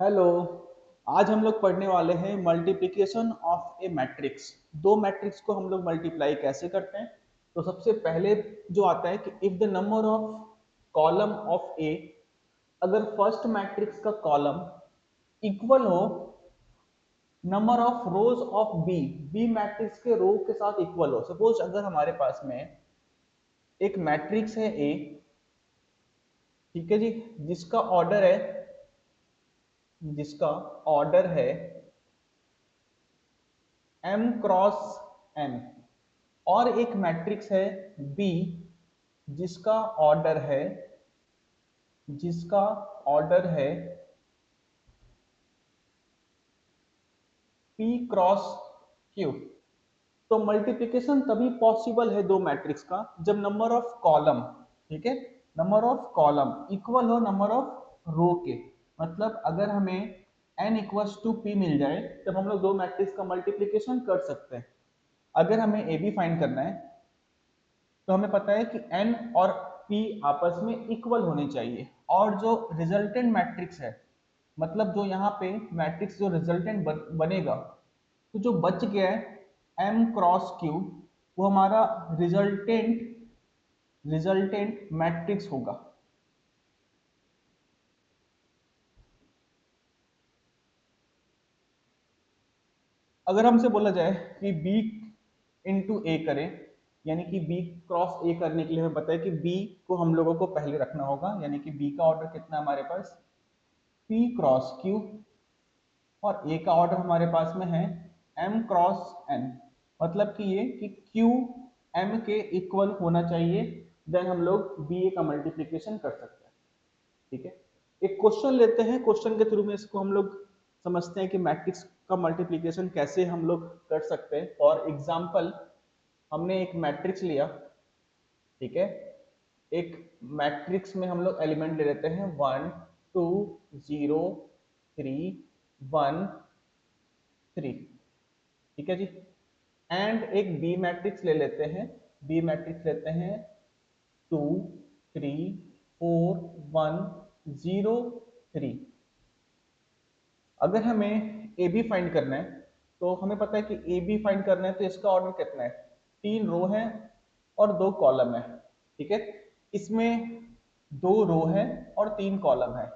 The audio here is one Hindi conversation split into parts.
हेलो। आज हम लोग पढ़ने वाले हैं मल्टीप्लिकेशन ऑफ ए मैट्रिक्स। दो मैट्रिक्स को हम लोग मल्टीप्लाई कैसे करते हैं। तो सबसे पहले जो आता है कि if the number of column of A, अगर फर्स्ट मैट्रिक्स का कॉलम इक्वल हो number of rows of B, B matrix के रो के साथ इक्वल हो। सपोज अगर हमारे पास में एक मैट्रिक्स है ए, ठीक है जी, जिसका ऑर्डर है m क्रॉस n, और एक मैट्रिक्स है B जिसका ऑर्डर है जिसका ऑर्डर है P क्रॉस Q। तो मल्टीप्लिकेशन तभी पॉसिबल है दो मैट्रिक्स का जब नंबर ऑफ कॉलम, ठीक है, नंबर ऑफ कॉलम इक्वल हो नंबर ऑफ रो के। मतलब अगर हमें n इक्वल्स टू p मिल जाए तब हम लोग दो मैट्रिक्स का मल्टीप्लिकेशन कर सकते हैं। अगर हमें ए बी फाइंड करना है तो हमें पता है कि n और p आपस में इक्वल होने चाहिए, और जो रिजल्टेंट मैट्रिक्स है, मतलब जो यहाँ पे मैट्रिक्स जो रिजल्टेंट बनेगा, तो जो बच गया है m क्रॉस q, वो हमारा रिजल्टेंट रिजल्टेंट मैट्रिक्स होगा। अगर हमसे बोला जाए कि b इंटू ए करें, यानी कि b क्रॉस ए करने के लिए हमें पता है कि b को हम लोगों को पहले रखना होगा, यानी कि b का ऑर्डर कितना है हमारे पास, p क्रॉस q, और ए का ऑर्डर हमारे पास में है m क्रॉस n। मतलब कि ये कि q m के इक्वल होना चाहिए, देन हम लोग बी ए का मल्टीप्लिकेशन कर सकते हैं। ठीक है, एक क्वेश्चन लेते हैं, क्वेश्चन के थ्रू में इसको हम लोग समझते हैं कि मैट्रिक्स का मल्टीप्लिकेशन कैसे हम लोग कर सकते हैं। फॉर एग्जाम्पल, हमने एक मैट्रिक्स लिया, ठीक है, एक मैट्रिक्स में हम लोग एलिमेंट ले लेते हैं 1 2 0 1 3, ठीक है जी। एंड एक बी मैट्रिक्स ले लेते हैं, बी मैट्रिक्स लेते हैं 2 3 4 1 0 3। अगर हमें ए बी फाइंड करना है तो हमें पता है कि ए बी फाइंड करना है तो इसका ऑर्डर कितना है, 3 रो है और 2 कॉलम है, ठीक है। इसमें 2 रो है और 3 कॉलम है,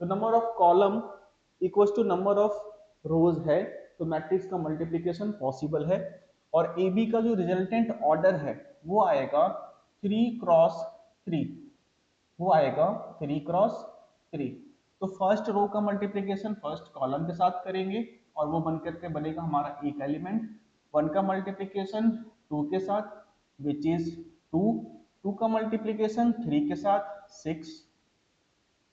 तो number of column equals to number of rows है, तो मैट्रिक्स का मल्टीप्लिकेशन पॉसिबल है। और ए बी का जो रिजल्टेंट ऑर्डर है वो आएगा 3 क्रॉस 3, वो आएगा 3 क्रॉस 3। तो फर्स्ट रो का मल्टीप्लिकेशन फर्स्ट कॉलम के साथ करेंगे और वो बन करके बनेगा हमारा एक एलिमेंट। 1 का मल्टीप्लिकेशन 2 के साथ विच इज 2, 2 का मल्टीप्लिकेशन 3 के साथ 6,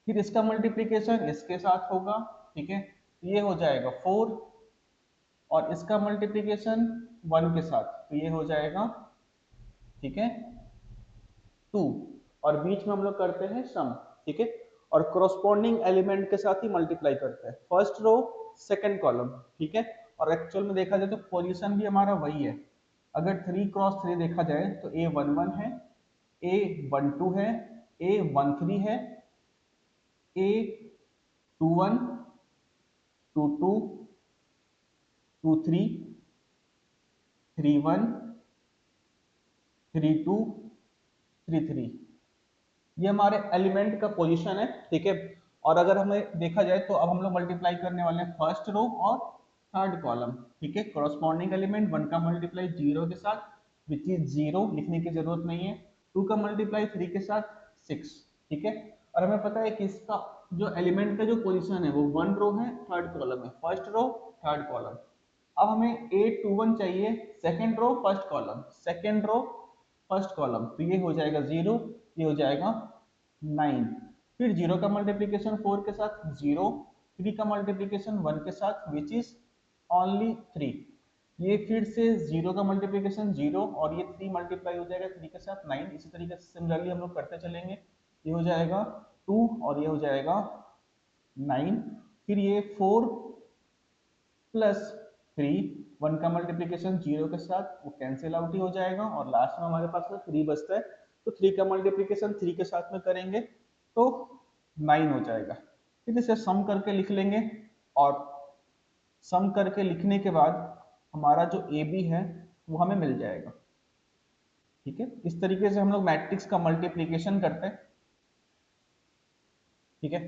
फिर इसका मल्टीप्लिकेशन इसके साथ होगा, ठीक है, ये हो जाएगा 4, और इसका मल्टीप्लिकेशन 1 के साथ तो ये हो जाएगा, ठीक है, 2, और बीच में हम लोग करते हैं सम, ठीक है, और corresponding एलिमेंट के साथ ही मल्टीप्लाई करते हैं, फर्स्ट रो सेकंड कॉलम, ठीक है। और एक्चुअल में देखा जाए तो पोजीशन भी हमारा वही है। अगर 3 क्रॉस 3 देखा जाए तो A11 है, A12 है, A13 है, A21 22 23 31 32 33, ये हमारे एलिमेंट का पोजीशन है, ठीक है। और अगर हमें देखा जाए तो अब हम लोग मल्टीप्लाई करने वाले हैं फर्स्ट रो और थर्ड कॉलम, ठीक है। करस्पॉन्डिंग एलिमेंट 1 का मल्टीप्लाई 0 के साथ विच इज 0, लिखने की जरूरत नहीं है। 2 का मल्टीप्लाई 3 के साथ 6, ठीक है। और हमें पता है कि इसका जो एलिमेंट का जो पोजिशन है वो 1 रो है, थर्ड कॉलम है, फर्स्ट रो थर्ड कॉलम। अब हमें A21 चाहिए, second row first column, second row first column, तो ये हो जाएगा 0, ये हो जाएगा 9। फिर 0 का मल्टीप्लीकेशन 4 के साथ 0, 3 का मल्टीप्लीकेशन 1 के साथ विच इज ओनली 3, ये फिर से 0 का मल्टीप्लीकेशन 0, और ये 3 मल्टीप्लाई हो जाएगा 3 के साथ 9। इसी तरीके से सिमिलरली हम लोग करते चलेंगे, ये हो जाएगा 2 और ये हो जाएगा 9। फिर ये 4 प्लस 3, 1 का मल्टीप्लीकेशन 0 के साथ वो कैंसिल आउट ही हो जाएगा, और लास्ट में हमारे पास में 3 बचता है, तो 3 का मल्टीप्लीकेशन 3 के साथ में करेंगे तो 9 हो जाएगा। फिर इसे सम करके लिख लेंगे, और सम करके लिखने के बाद हमारा जो ए बी है वो हमें मिल जाएगा। ठीक है, इस तरीके से हम लोग मैट्रिक्स का मल्टीप्लीकेशन करते हैं। ठीक है,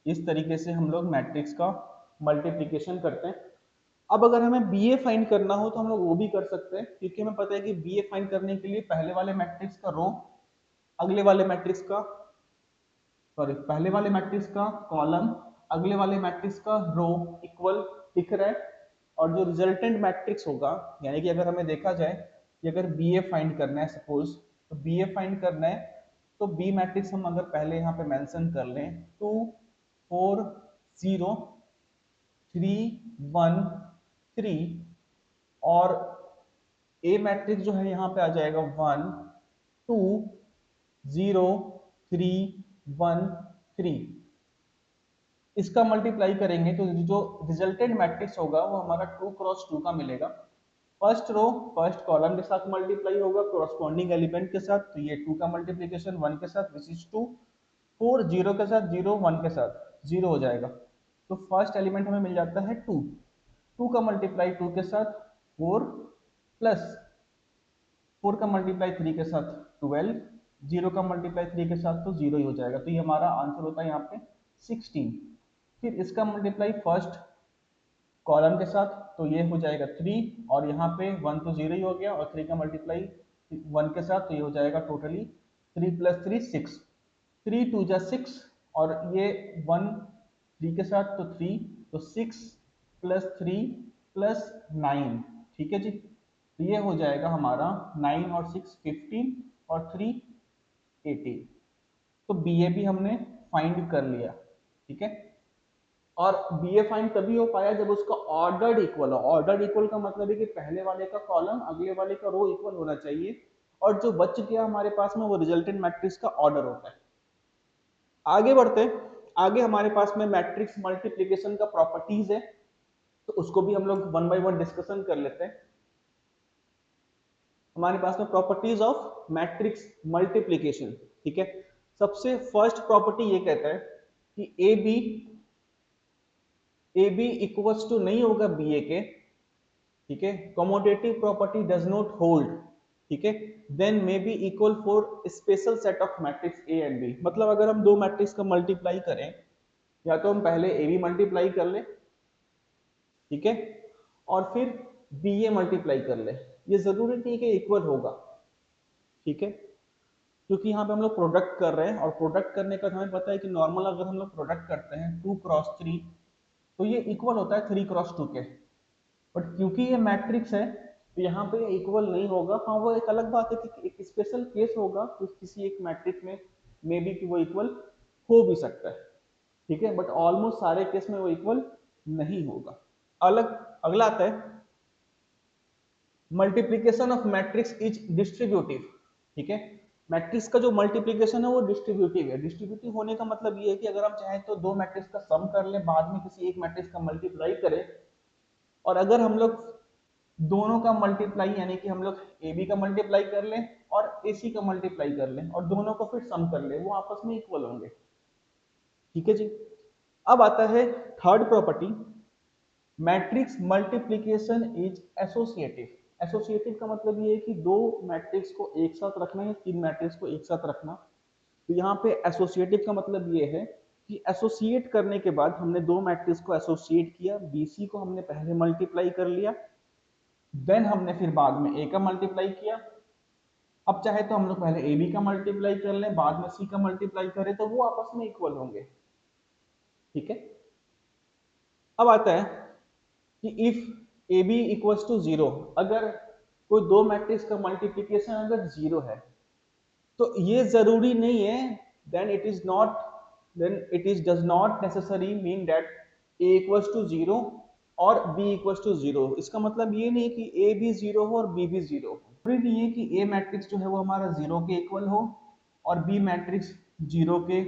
इस तरीके से हम लोग मैट्रिक्स का मल्टीप्लीकेशन करते हैं। अब अगर हमें बी ए फाइंड करना हो तो हम लोग वो भी कर सकते हैं, क्योंकि हमें पता है कि बी ए फाइंड करने के लिए पहले वाले मैट्रिक्स का रो अगले वाले मैट्रिक्स का सॉरी पहले वाले मैट्रिक्स का कॉलम अगले वाले मैट्रिक्स का रो इक्वल दिख रहा है, और जो रिजल्टेंट मैट्रिक्स होगा, यानी कि अगर हमें देखा जाए कि अगर बी ए फाइंड करना है सपोज, तो बी ए फाइंड करना है तो बी मैट्रिक्स हम अगर पहले यहाँ पे मेंशन कर लें 2 4 0 3 1 3, और ए मैट्रिक्स जो है यहाँ पे आ जाएगा 1 2 0 3 1 3। इसका मल्टीप्लाई करेंगे तो जो रिजल्टेंट मैट्रिक्स होगा वो हमारा 2 क्रॉस 2 का मिलेगा। फर्स्ट रो फर्स्ट कॉलम के साथ मल्टीप्लाई होगा कोरस्पॉन्डिंग एलिमेंट के साथ, तो ये 2 का मल्टीप्लिकेशन 1 के साथ विच इज 2, 4 0 के साथ 0 1 के साथ 0 हो जाएगा, तो फर्स्ट एलिमेंट हमें मिल जाता है 2। 2 का मल्टीप्लाई 2 के साथ 4, प्लस 4 का मल्टीप्लाई 3 के साथ 12, 0 का मल्टीप्लाई 3 के साथ तो 0 ही हो जाएगा, तो ये हमारा आंसर होता है यहाँ पे 16। फिर इसका मल्टीप्लाई फर्स्ट कॉलम के साथ तो ये हो जाएगा 3, और यहाँ पे 1 तो 0 ही हो गया, और 3 का मल्टीप्लाई 1 के साथ तो ये हो जाएगा टोटली 3 + 3 6, 3 2 जा 6, और ये 1 3 के साथ तो 3, तो 6 + 3 + 9। ठीक है जी, तो ये हो जाएगा हमारा 9 और 6 15 और 3 18। तो बी ए भी हमने फाइंड कर लिया। ठीक है, और बी ए फाइंड तभी हो पाया जब उसका ऑर्डर्ड इक्वल हो। ऑर्डर्ड इक्वल का मतलब है कि पहले वाले का कॉलम अगले वाले का रो इक्वल होना चाहिए, और जो बच गया हमारे पास में वो रिजल्टेंट मैट्रिक्स का ऑर्डर होता है। आगे बढ़ते हैं, आगे हमारे पास में मैट्रिक्स मल्टीप्लिकेशन का प्रॉपर्टीज है, तो उसको भी हम लोग वन बाय वन डिस्कशन कर लेते हैं। हमारे पास में प्रॉपर्टीज ऑफ मैट्रिक्स मल्टीप्लिकेशन। ठीक है, सबसे फर्स्ट प्रॉपर्टी ये कहता है कि ए बी इक्वल्स टू नहीं होगा बी ए के। ठीक है, commutative property does not hold. ठीक है, then may be equal for special set of matrix A and B. मतलब अगर हम दो मैट्रिक्स का मल्टीप्लाई करें, या तो हम पहले ए बी मल्टीप्लाई कर ले, ठीक है, और फिर बी ए मल्टीप्लाई कर ले, ये जरूरी नहीं कि इक्वल होगा। ठीक है, क्योंकि यहाँ पे हम लोग प्रोडक्ट कर रहे हैं, और प्रोडक्ट करने का हमें पता है कि नॉर्मल अगर हम लोग प्रोडक्ट करते हैं 2 क्रॉस 3, तो ये इक्वल होता है 3 क्रॉस 2 के। बट क्योंकि ये मैट्रिक्स है तो यहाँ पे इक्वल नहीं होगा। हाँ, वो एक अलग बात है कि एक स्पेशल केस होगा तो किसी एक मैट्रिक्स में मे बी कि वो इक्वल हो भी सकता है। ठीक है, बट ऑलमोस्ट सारे केस में वो इक्वल नहीं होगा। अलग अगला आता है multiplication of matrix is distributive. ठीक है, मैट्रिक्स का जो मल्टीप्लीकेशन है वो डिस्ट्रीब्यूटिव है। डिस्ट्रीब्यूटिव होने का मतलब ये है कि अगर हम चाहें तो दो मैट्रिक्स का सम कर लें, बाद में किसी एक मैट्रिक्स का मल्टीप्लाई करें, और अगर हम लोग दोनों का मल्टीप्लाई यानी कि हम लोग ए बी का मल्टीप्लाई कर लें और ए सी का मल्टीप्लाई कर लें और दोनों को फिर सम कर लें, वो आपस में इक्वल होंगे। ठीक है जी, अब आता है third property, matrix multiplication is associative. Associative का मतलब ये है कि दो मैट्रिक्स को एक साथ रखना है, तीन मैट्रिक्स को एक साथ रखना। तो यहाँ पे एसोसिएटिव का मतलब ये है कि एसोसिएट करने के बाद हमने दो मैट्रिक्स को एसोसिएट किया, बीसी को हमने पहले मल्टीप्लाई कर लिया, देन हमने फिर बाद में ए का मल्टीप्लाई किया। अब चाहे तो हम लोग पहले ए बी का मल्टीप्लाई कर लें, बाद में सी का मल्टीप्लाई करें, तो वो आपस में इक्वल होंगे। ठीक है, अब आता है कि if A B equals to 0, अगर कोई दो मैट्रिक्स का मल्टीप्लिकेशन अगर 0 है तो ये जरूरी नहीं है, then it is does not necessary mean that A equals to 0 और बी इक्वल्स टू 0। इसका मतलब ये नहीं कि ए भी 0 हो और बी भी 0 हो। जरूरी नहीं है कि ए मैट्रिक्स जो है वो हमारा 0 के इक्वल हो और बी मैट्रिक्स 0 के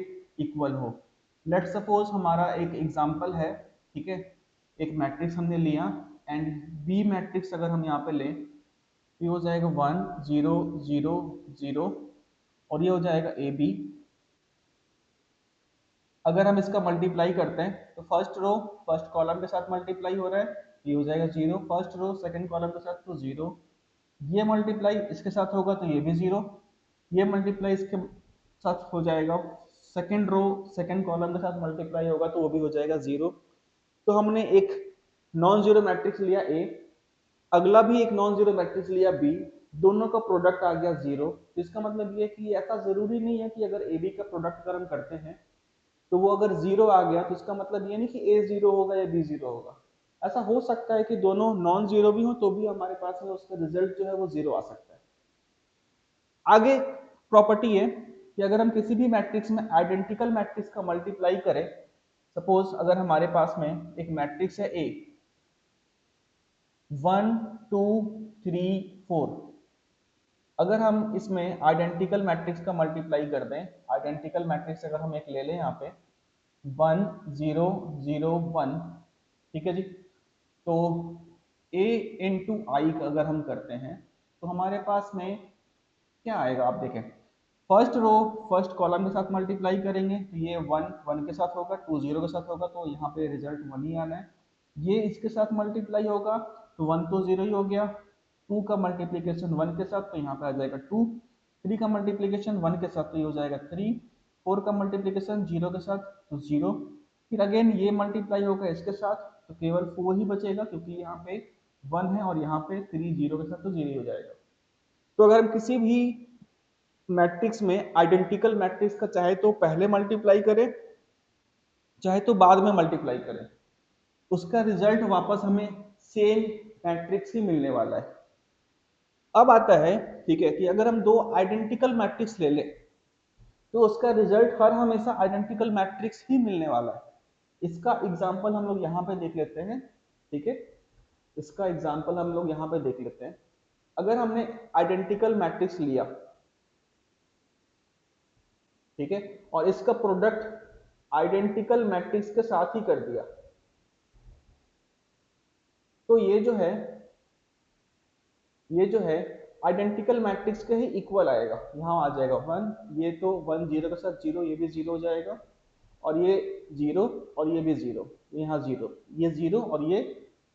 इक्वल हो। लेट सपोज हमारा एक एग्जांपल है, ठीक है, एक मैट्रिक्स हमने लिया एंड बी मैट्रिक्स अगर हम यहाँ पे लें तो ये हो जाएगा 1 0 0 0, और ये हो जाएगा ए बी, अगर हम इसका मल्टीप्लाई करते हैं तो फर्स्ट रो फर्स्ट कॉलम के साथ मल्टीप्लाई हो रहा है, ये हो जाएगा 0, फर्स्ट रो सेकंड कॉलम के साथ तो 0, ये मल्टीप्लाई इसके साथ होगा तो ये भी 0, ये मल्टीप्लाई इसके साथ हो जाएगा, सेकंड रो सेकंड कॉलम के साथ मल्टीप्लाई होगा तो वो भी हो जाएगा 0। तो हमने एक नॉन जीरो मैट्रिक्स लिया ए, अगला भी एक नॉन जीरो मैट्रिक्स लिया बी, दोनों का प्रोडक्ट आ गया 0। तो इसका मतलब ये कि ऐसा जरूरी नहीं है कि अगर ए बी का प्रोडक्ट अगर हम करते हैं तो वो अगर 0 आ गया तो इसका मतलब ये नहीं कि ए 0 होगा या बी 0 होगा। ऐसा हो सकता है कि दोनों नॉन जीरो भी हो तो भी हमारे पास में उसका रिजल्ट जो है वो 0 आ सकता है। आगे प्रॉपर्टी है कि अगर हम किसी भी मैट्रिक्स में आइडेंटिकल मैट्रिक्स का मल्टीप्लाई करें, सपोज अगर हमारे पास में एक मैट्रिक्स है ए 1 2 3 4, अगर हम इसमें आइडेंटिकल मैट्रिक्स का मल्टीप्लाई कर दें, आइडेंटिकल मैट्रिक्स अगर हम एक ले लें यहाँ पे 1 0 0 1, ठीक है जी, तो a इंटू आई अगर हम करते हैं तो हमारे पास में क्या आएगा, आप देखें फर्स्ट रो फर्स्ट कॉलम के साथ मल्टीप्लाई करेंगे तो ये 1 1 के साथ होगा, 2 0 के साथ होगा तो यहाँ पे रिजल्ट 1 ही आना है। ये इसके साथ मल्टीप्लाई होगा तो 1 तो 0 ही हो गया, 2 का मल्टीप्लीकेशन 1 के साथ तो यहाँ पे आ जाएगा 2, 3 का मल्टीप्लीकेशन 1 के साथ तो ये हो जाएगा 3, 4 का मल्टीप्लीकेशन 0 के साथ तो 0, फिर अगेन ये मल्टीप्लाई होगा इसके साथ तो केवल 4 ही बचेगा क्योंकि यहाँ पे 1 है और यहाँ पे 3 0 के साथ तो 0 ही हो जाएगा। तो अगर हम किसी भी मैट्रिक्स में आइडेंटिकल मैट्रिक्स का चाहे तो पहले मल्टीप्लाई करें चाहे तो बाद में मल्टीप्लाई करें, उसका रिजल्ट वापस हमें सेम मैट्रिक्स ही मिलने वाला है। अब आता है ठीक है कि अगर हम दो आइडेंटिकल मैट्रिक्स ले लें तो उसका रिजल्ट हर हमेशा आइडेंटिकल मैट्रिक्स ही मिलने वाला है। इसका एग्जांपल हम लोग यहाँ पे देख लेते हैं, ठीक है, इसका एग्जांपल हम लोग यहाँ पे देख लेते हैं। अगर हमने आइडेंटिकल मैट्रिक्स लिया, ठीक है, और इसका प्रोडक्ट आइडेंटिकल मैट्रिक्स के साथ ही कर दिया तो ये जो है आइडेंटिकल मैट्रिक्स के ही इक्वल आएगा, यहाँ आ जाएगा 1, ये तो 1 0 के साथ 0, ये भी 0 हो जाएगा, और ये 0 और ये भी 0, यहाँ 0, ये 0 और ये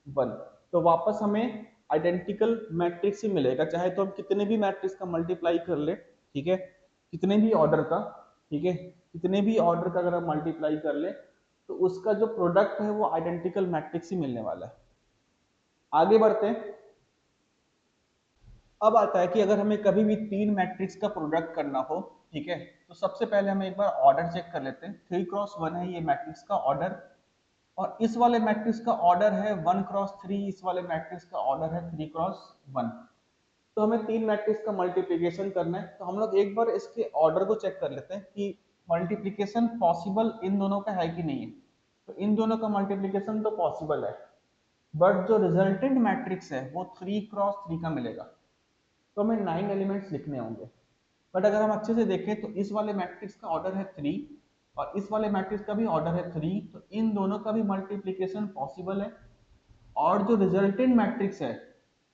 1, तो वापस हमें आइडेंटिकल मैट्रिक्स ही मिलेगा, चाहे तो हम कितने भी मैट्रिक्स का मल्टीप्लाई कर ले, ठीक है, कितने भी ऑर्डर का, ठीक है, कितने भी ऑर्डर का अगर हम मल्टीप्लाई कर ले तो उसका जो प्रोडक्ट है वो आइडेंटिकल मैट्रिक्स ही मिलने वाला है। आगे बढ़ते हैं। अब आता है कि अगर हमें कभी भी तीन मैट्रिक्स का प्रोडक्ट करना हो, ठीक है, तो सबसे पहले हम एक बार ऑर्डर चेक कर लेते हैं। 3 क्रॉस 1 है ये मैट्रिक्स का ऑर्डर, और इस वाले मैट्रिक्स का ऑर्डर है 1 क्रॉस 3, इस वाले मैट्रिक्स का ऑर्डर है 3 क्रॉस 1। तो हमें तीन मैट्रिक्स का मल्टीप्लिकेशन करना है, तो हम लोग एक बार इसके ऑर्डर को चेक कर लेते हैं कि मल्टीप्लिकेशन पॉसिबल इन दोनों का है कि नहीं है। तो इन दोनों का मल्टीप्लिकेशन तो पॉसिबल है, बट जो रिजल्टेंट मैट्रिक्स है वो 3 क्रॉस 3 का मिलेगा, तो हमें 9 एलिमेंट्स लिखने होंगे। बट अगर हम अच्छे से देखें तो इस वाले मैट्रिक्स का ऑर्डर है 3 और इस वाले मैट्रिक्स का भी ऑर्डर है 3, तो इन दोनों का भी मल्टीप्लिकेशन पॉसिबल है। और जो रिजल्टेंट मैट्रिक्स है,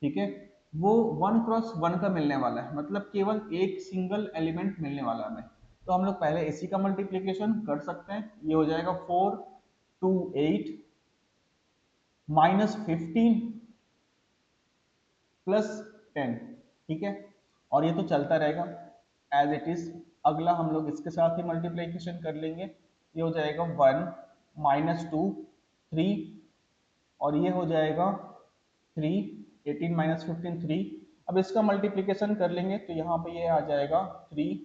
ठीक है, वो 1 क्रॉस 1 का मिलने वाला है, मतलब केवल एक सिंगल एलिमेंट मिलने वाला है हमें। तो हम लोग पहले इसी का मल्टीप्लिकेशन कर सकते हैं, ये हो जाएगा 4 2 8 -15 +10, ठीक है, और ये तो चलता रहेगा एज इट इज। अगला हम लोग इसके साथ ही मल्टीप्लिकेशन कर लेंगे, ये हो जाएगा 1 -2 3, और ये हो जाएगा 3 18 -15 3। अब इसका मल्टीप्लिकेशन कर लेंगे तो यहाँ पे ये आ जाएगा 3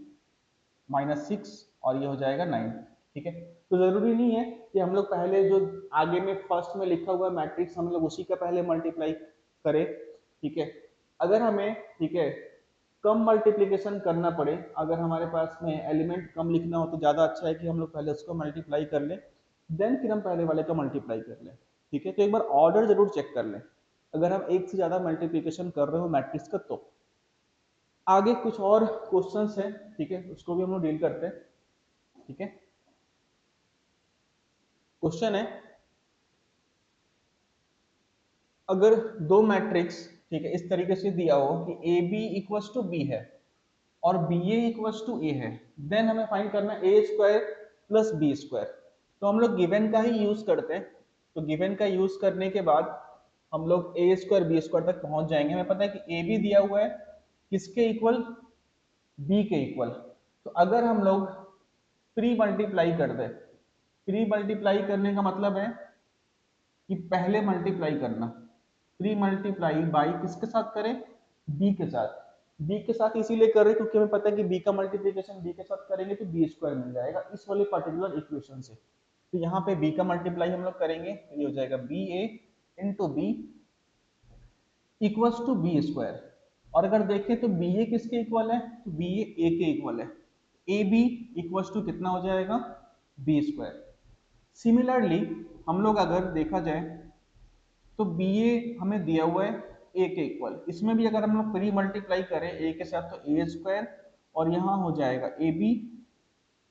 -6 और ये हो जाएगा 9, ठीक है। तो जरूरी नहीं है कि हम लोग पहले जो आगे में फर्स्ट में लिखा हुआ मैट्रिक्स हम लोग उसी का पहले मल्टीप्लाई करें, ठीक है। अगर हमें, ठीक है, कम मल्टीप्लिकेशन करना पड़े, अगर हमारे पास में एलिमेंट कम लिखना हो तो ज़्यादा अच्छा है कि हम लोग पहले उसको मल्टीप्लाई कर लें, देन फिर हम पहले वाले का मल्टीप्लाई कर लें, ठीक है। तो एक बार ऑर्डर जरूर चेक कर लें अगर हम एक से ज़्यादा मल्टीप्लिकेशन कर रहे हो मैट्रिक्स का। तो आगे कुछ और क्वेश्चंस हैं, ठीक है, उसको भी हम लोग डील करते हैं, ठीक है। क्वेश्चन है, अगर दो मैट्रिक्स, ठीक है, इस तरीके से दिया हो कि A B equals to B है और B A equals to A है, देन हमें फाइंड करना A square plus B square. तो हम लोग गिवन का ही यूज करते हैं। तो गिवन का यूज करने के बाद हम लोग ए स्क्वायर बी स्क्वायर तक पहुंच जाएंगे। हमें पता है कि ए भी दिया हुआ है किसके इक्वल, बी के इक्वल। तो अगर हम लोग प्री मल्टीप्लाई कर दे, प्री मल्टीप्लाई करने का मतलब है कि पहले मल्टीप्लाई करना, प्री मल्टीप्लाई बाई किसके साथ करें, बी के साथ। बी के साथ इसीलिए कर रहे क्योंकि हमें पता है कि बी का मल्टीप्लीकेशन बी के साथ करेंगे तो बी स्क्वायर मिल जाएगा इस वाले पर्टिकुलर इक्वेशन से। तो यहाँ पे बी का मल्टीप्लाई हम लोग करेंगे तो ये हो जाएगा B A into B equals to B square. और अगर देखें तो बी ए किसके इक्वल है, तो बी ए के इक्वल है। ए बी इक्वल्स टू कितना हो जाएगा, बी स्क्वायर। सिमिलरली हम लोग अगर देखा जाए तो बी ए हमें दिया हुआ है ए के इक्वल, इसमें भी अगर हम लोग प्री मल्टीप्लाई करें ए के साथ तो ए स्क्वायर, और यहाँ हो जाएगा ए बी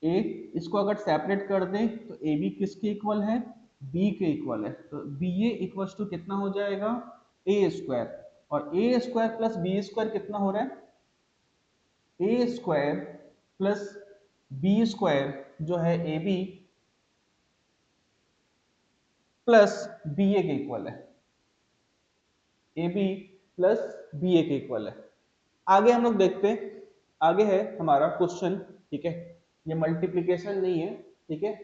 ए। इसको अगर सेपरेट कर दें तो ए बी किसके इक्वल है, बी के इक्वल है। तो बी ए इक्वल्स टू कितना हो जाएगा, ए स्क्वायर। और ए स्क्वायर प्लस बी स्क्वायर कितना हो रहा है, ए स्क्वायर प्लस बी स्क्वायर जो है ए बी प्लस बी ए के इक्वल है, ए बी प्लस बी ए के इक्वल है। आगे हम लोग देखते हैं, आगे है हमारा क्वेश्चन, ठीक है। ये मल्टीप्लीकेशन नहीं है, ठीक है,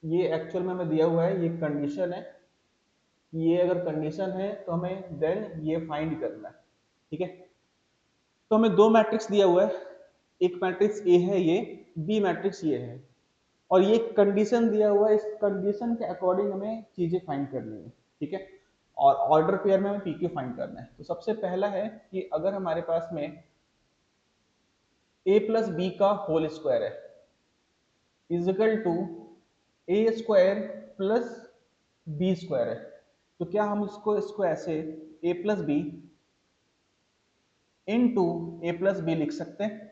ये एक्चुअल में हमें दिया हुआ है, ये कंडीशन है। ये अगर कंडीशन है तो हमें देन ये फाइंड करना है, ठीक है। तो हमें दो मैट्रिक्स दिया हुआ है, एक मैट्रिक्स ए है ये, बी मैट्रिक्स ये है, और ये कंडीशन दिया हुआ है। इस कंडीशन के अकॉर्डिंग हमें चीजें फाइंड करनी है, ठीक है। और ऑर्डर पेयर में हमें पीक्यू फाइंड करना है। तो सबसे पहला है कि अगर हमारे पास में a प्लस बी का होल स्क्वायर है is equal to A square plus B square है, तो क्या हम इसको ऐसे a plus B into A plus B लिख सकते हैं।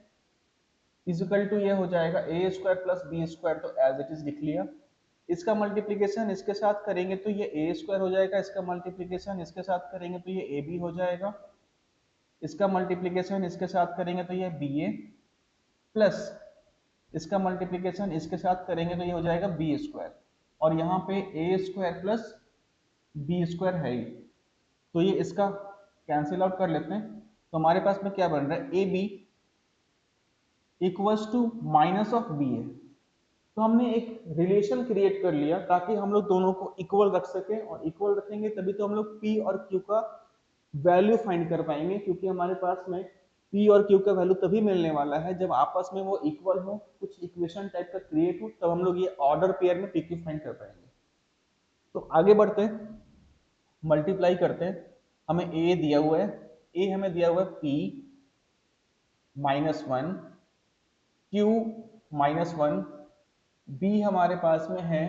इजिकल टू ये हो जाएगा A square plus B square, तो एज इट इज लिख लिया। इसका मल्टीप्लीकेशन इसके साथ करेंगे तो ये ए स्क्वायर हो जाएगा, इसका मल्टीप्लीकेशन इसके साथ करेंगे तो ये ए बी हो जाएगा, इसका मल्टीप्लीकेशन इसके साथ करेंगे तो ये बी ए प्लस इसका मल्टीप्लीकेशन इसके साथ करेंगे तो ये हो जाएगा बी स्क्वायर। और यहाँ पे ए स्क्वायर प्लस बी स्क्वायर है ही, तो ये इसका कैंसिल आउट कर लेते हैं। तो हमारे पास में क्या बन रहा है, A B equals to minus of B A. तो हमने एक रिलेशन क्रिएट कर लिया ताकि हम लोग दोनों को इक्वल रख सके, और इक्वल रखेंगे तभी तो हम लोग पी और क्यू का वैल्यू फाइंड कर पाएंगे, क्योंकि हमारे पास में पी और क्यू का वैल्यू तभी मिलने वाला है जब आपस में वो इक्वल हो, कुछ इक्वेशन टाइप का क्रिएट हो, तब हम लोग ये ऑर्डर पेयर में पी क्यू फाइंड कर पाएंगे। तो आगे बढ़ते हैं, मल्टीप्लाई करते हैं। हमें ए दिया हुआ है, ए हमें दिया हुआ है P minus one, Q minus one, B हमारे पास में है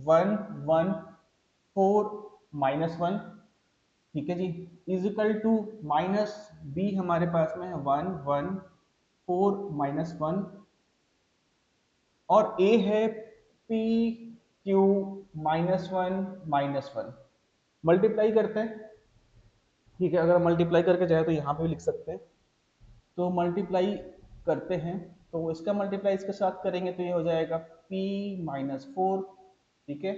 one one four minus one, ठीक है जी, इजिकल टू माइनस बी हमारे पास में है one one four minus one, और ए है P Q minus one. Multiply करते हैं, ठीक है। अगर मल्टीप्लाई करके जाए तो यहाँ पे भी लिख सकते हैं। तो मल्टीप्लाई करते हैं तो इसका मल्टीप्लाई इसके साथ करेंगे तो ये हो जाएगा p माइनस फोर, ठीक है,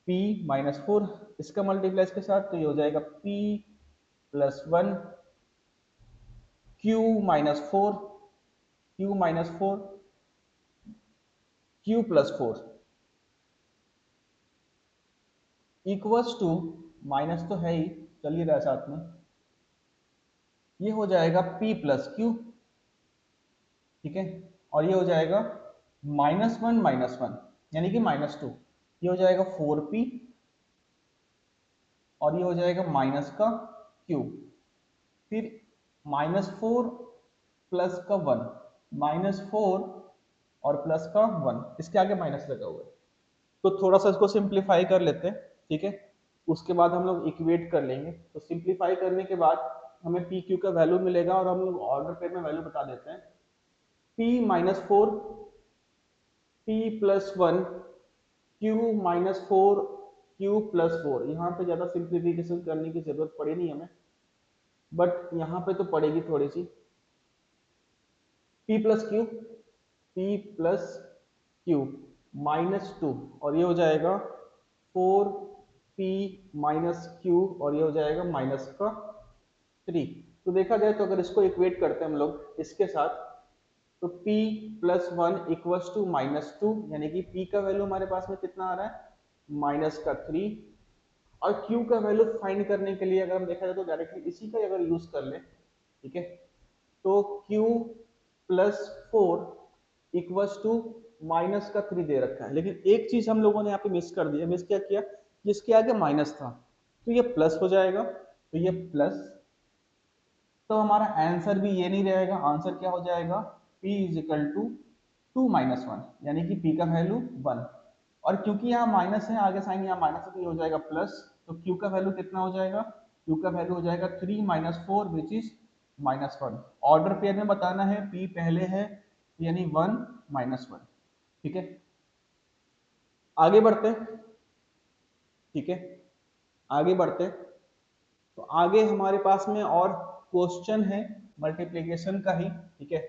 p माइनस फोर। इसका मल्टीप्लाई इसके साथ तो ये हो जाएगा p plus one, q minus four, q minus four, q plus four equals to, minus तो है ही, चल ही रहा है साथ में, ये हो जाएगा p प्लस क्यू, ठीक है। और ये हो जाएगा माइनस वन यानी कि माइनस टू, ये हो जाएगा 4p, और ये हो जाएगा माइनस का क्यू, फिर माइनस फोर प्लस का वन, माइनस फोर और प्लस का वन, इसके आगे माइनस लगा हुआ है। तो थोड़ा सा इसको सिंप्लीफाई कर लेते हैं, ठीक है, उसके बाद हम लोग इक्वेट कर लेंगे। तो सिंप्लीफाई करने के बाद हमें पी क्यू का वैल्यू मिलेगा, और हम लोग ऑर्डर पेयर में वैल्यू बता देते हैं। P minus four, P plus one, Q minus four, Q plus four. यहाँ पे ज्यादा सिंप्लीफिकेशन करने की जरूरत पड़ी नहीं हमें, बट यहाँ पे तो पड़ेगी थोड़ी सी। p plus Q, p plus Q, -2 और ये हो जाएगा 4p -q और ये हो जाएगा -3। तो देखा जाए तो अगर इसको इक्वेट करते हैं हम लोग इसके साथ, तो p + 1 = -2, यानी कि p का वैल्यू हमारे पास में कितना आ रहा है -3। और q का वैल्यू फाइंड करने के लिए अगर हम देखा जाए तो डायरेक्टली इसी का अगर यूज कर ले, ठीक है, तो q + 4 = -3 दे रखा है। लेकिन एक चीज हम लोगों ने यहाँ पे मिस कर दी है। मिस क्या किया, जिसके आगे माइनस था तो ये प्लस हो जाएगा, तो ये प्लस, तो हमारा आंसर भी ये नहीं रहेगा। आंसर क्या हो जाएगा, p = 2 - 1, यानी कि p का वैल्यू 1। और क्योंकि यहाँ माइनस है, आगे साइन यहाँ माइनस है, तो ये हो जाएगा प्लस। तो q का वैल्यू कितना हो जाएगा, q का वैल्यू हो जाएगा 3 - 4 विच इज -1। ऑर्डर पेयर में बताना है, p पहले है यानी 1 - 1। ठीक है, आगे बढ़ते हैं। ठीक है, आगे बढ़ते हैं। तो आगे हमारे पास में और क्वेश्चन है मल्टीप्लिकेशन का ही। ठीक है,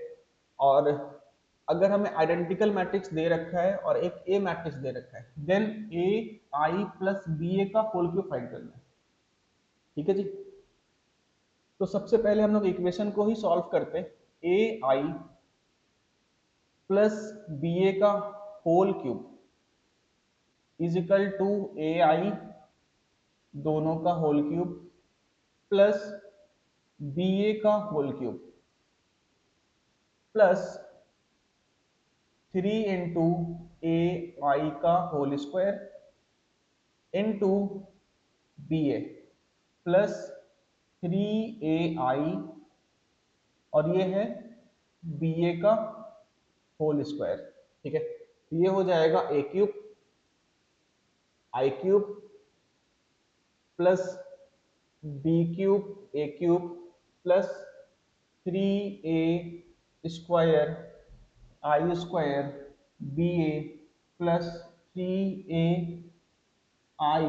और अगर हमें आइडेंटिकल मैट्रिक्स दे रखा है और एक ए मैट्रिक्स दे रखा है, then A I plus B A का होल क्यूब फाइंड करना है। ठीक है जी, तो सबसे पहले हम लोग इक्वेशन को ही सॉल्व करते हैं। ए आई प्लस बी ए का whole cube is equal to A I दोनों का whole cube plus B A का whole cube plus 3 into A I का whole square into B A plus 3ai और ये है बी ए का होल स्क्वायर। ठीक है, तो ये हो जाएगा ए cube I cube plus B cube A cube plus 3a² I square B A plus 3ai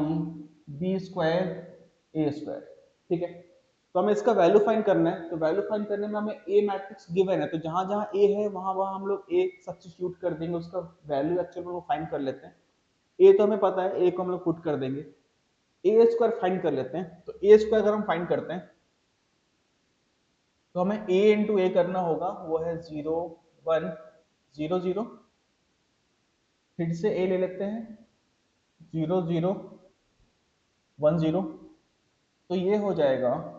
B square A square. ठीक है, तो हमें इसका वैल्यू फाइंड करना है। तो वैल्यू फाइंड करने में हमें ए मैट्रिक्स गिवन है, तो जहां जहां ए है वहां वहां हम लोग ए सब्स्टिट्यूट कर देंगे, उसका वैल्यू एक्चुअल में फाइंड कर लेते हैं। ए तो हमें पता है, ए को हम लोग पुट कर देंगे। ए स्क्वायर फाइंड कर लेते हैं। तो ए स्क्वायर अगर हम फाइंड करते हैं तो हमें ए इंटू ए करना होगा, वो है 0 1 0 0। फिर से ए ले लेते हैं, 0 0 1 0। तो ये हो जाएगा,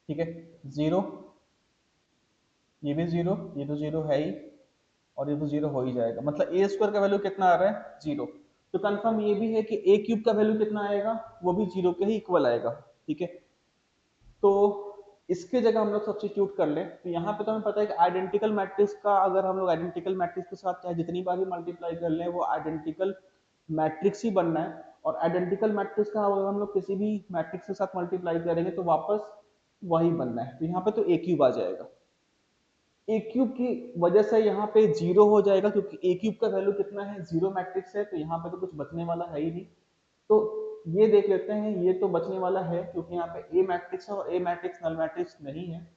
ठीक है, 0, ये भी 0, ये तो 0 है ही, और ये तो 0 हो ही जाएगा। मतलब ए स्क्वायर का वैल्यू कितना आ रहा है, 0। तो कंफर्म ये भी है कि ए क्यूब का वैल्यू कितना आएगा, वो भी 0 के ही इक्वल आएगा। ठीक है, तो इसके जगह हम लोग सब्स्टिट्यूट कर ले, तो यहाँ पे तो हमें पता है कि आइडेंटिकल मैट्रिक्स का अगर हम लोग आइडेंटिकल मैट्रिक्स के साथ चाहे जितनी बार भी मल्टीप्लाई कर ले, वो आइडेंटिकल मैट्रिक्स ही बनना है। और आइडेंटिकल मैट्रिक्स का अगर हम लोग किसी भी मैट्रिक्स के साथ मल्टीप्लाई करेंगे तो वापस वही बनना है। तो यहाँ पे तो ए क्यूब आ जाएगा। ए क्यूब की वजह से यहाँ पे 0 हो जाएगा, क्योंकि ए क्यूब का वैल्यू कितना है, 0 मैट्रिक्स है, तो यहाँ पे तो कुछ बचने वाला है ही नहीं। तो ये देख लेते हैं, ये तो बचने वाला है क्योंकि यहाँ पे ए मैट्रिक्स है और ए मैट्रिक्स नल मैट्रिक्स नहीं है।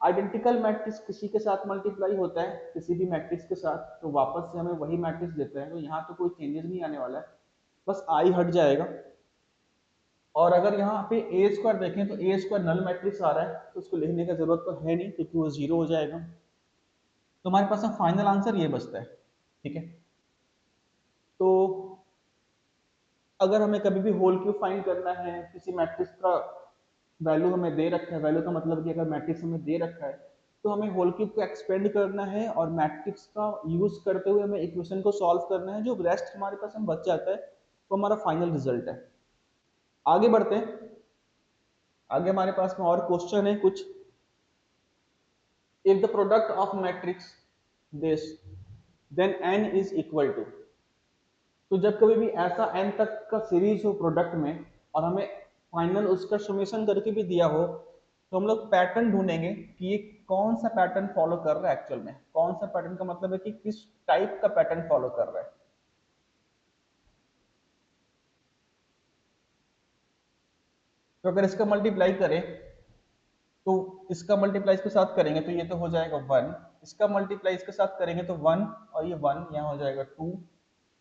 आइडेंटिकल मैट्रिक्स किसी के साथ मल्टीप्लाई होता है, किसी भी मैट्रिक्स के साथ, तो वापस से हमें वही मैट्रिक्स देते हैं। तो यहाँ तो कोई चेंजेस नहीं आने वाला है, बस आई हट जाएगा। और अगर यहाँ पे ए स्क्वायर देखें तो ए स्क्वायर नल मैट्रिक्स आ रहा है, तो उसको लिखने की जरूरत तो है नहीं क्योंकि वो 0 हो जाएगा। तो हमारे पास फाइनल आंसर ये बचता है। ठीक है, तो अगर हमें कभी भी होल क्यूब फाइंड करना है, किसी मैट्रिक्स का वैल्यू हमें दे रखा है, वैल्यू का मतलब कि अगर मैट्रिक्स हमें दे रखा है तो हमें होल क्यूब को एक्सपेंड करना है और मैट्रिक्स का यूज करते हुए हमें इक्वेशन को सॉल्व करना है। जो रेस्ट हमारे पास हम बच जाता है वो हमारा फाइनल रिजल्ट है। आगे बढ़ते हैं। आगे हमारे पास में और क्वेश्चन है कुछ। If the product of matrix this then n is equal to. तो जब कभी भी ऐसा n तक का सीरीज हो प्रोडक्ट में और हमें फाइनल उसका समेशन करके भी दिया हो, तो हम लोग पैटर्न ढूंढेंगे कि ये कौन सा पैटर्न फॉलो कर रहा है। एक्चुअल में कौन सा पैटर्न का मतलब है कि किस टाइप का पैटर्न फॉलो कर रहा है। तो अगर इसका मल्टीप्लाई करें तो इसका मल्टीप्लाई इसके साथ करेंगे तो ये तो हो जाएगा 1 इसका मल्टीप्लाई इसके साथ करेंगे तो 1 और ये 1 यहाँ हो जाएगा 2,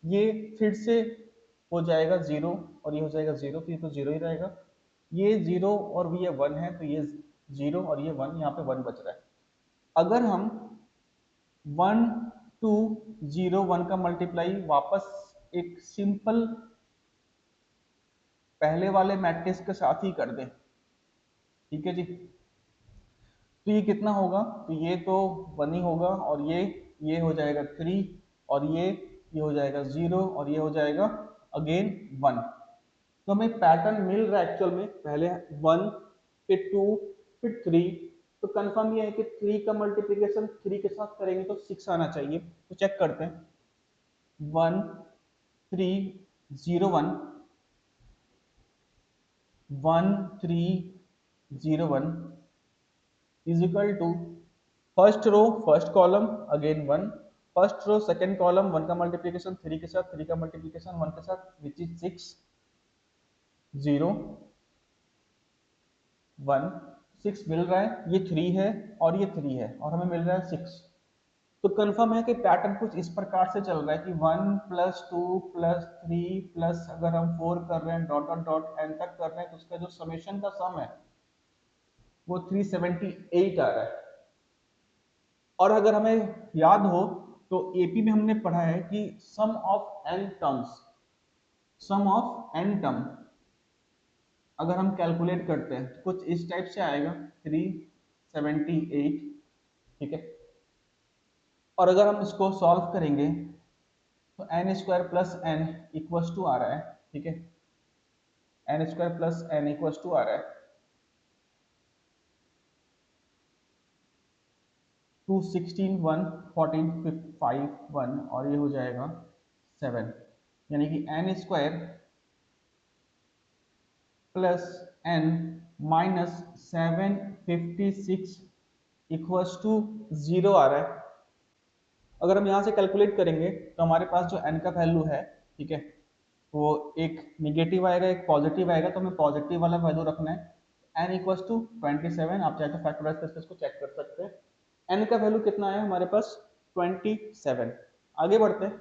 ये फिर से हो जाएगा 0 और ये हो जाएगा 0, तो ये तो 0 ही रहेगा, ये 0 और ये 1 है तो ये 0 और ये 1, यहाँ पे 1 बच रहा है। अगर हम 1 2 0 1 का मल्टीप्लाई वापस एक सिंपल पहले वाले मैट्रिक्स के साथ ही कर दें, ठीक है जी, तो ये कितना होगा, तो ये तो 1 ही होगा और ये हो जाएगा 3 और ये हो जाएगा 0 और ये हो जाएगा अगेन 1। तो हमें पैटर्न मिल रहा है एक्चुअल में, पहले 1 फिर 2 फिर 3, तो कंफर्म ये है कि 3 का मल्टीप्लिकेशन 3 के साथ करेंगे तो 6 आना चाहिए। तो चेक करते हैं, 1 3 0 1 1 3 0 1 is equal to first row first column again 1, first row second column 1 का मल्टीप्लिकेशन 3 के साथ, 3 का मल्टीप्लिकेशन 1 के साथ, विच इज 6 0 1 6 मिल रहा है, ये 3 है और ये 3 है और हमें मिल रहा है 6। तो कंफर्म है कि पैटर्न कुछ इस प्रकार से चल रहा है कि 1 प्लस 2 प्लस 3 प्लस अगर हम 4 कर रहे हैं डॉट डॉट डॉट एन तक कर रहे हैं तो उसका जो समेशन का सम है वो 378 आ रहा है। और अगर हमें याद हो तो एपी में हमने पढ़ा है कि sum of n terms, sum of n term अगर हम कैलकुलेट करते हैं तो कुछ इस टाइप से आएगा 378, ठीक है। और अगर हम इसको सॉल्व करेंगे तो n square plus n equals to आ रहा है, ठीक है, n square plus n equals to आ रहा है 216 1 14 5 1 और ये हो जाएगा 7, यानी कि N square plus N minus 756 equals to 0 आ रहा है। अगर हम यहाँ से कैलकुलेट करेंगे तो हमारे पास जो n का वैल्यू है, ठीक है, वो एक निगेटिव आएगा एक पॉजिटिव आएगा, तो हमें पॉजिटिव वाला वैल्यू रखना है। n इक्वल्स टू 27, आप चाहे तो फैक्टराइज करके इसको चेक कर सकते हैं। n का वैल्यू कितना आया हमारे पास 27। आगे बढ़ते हैं,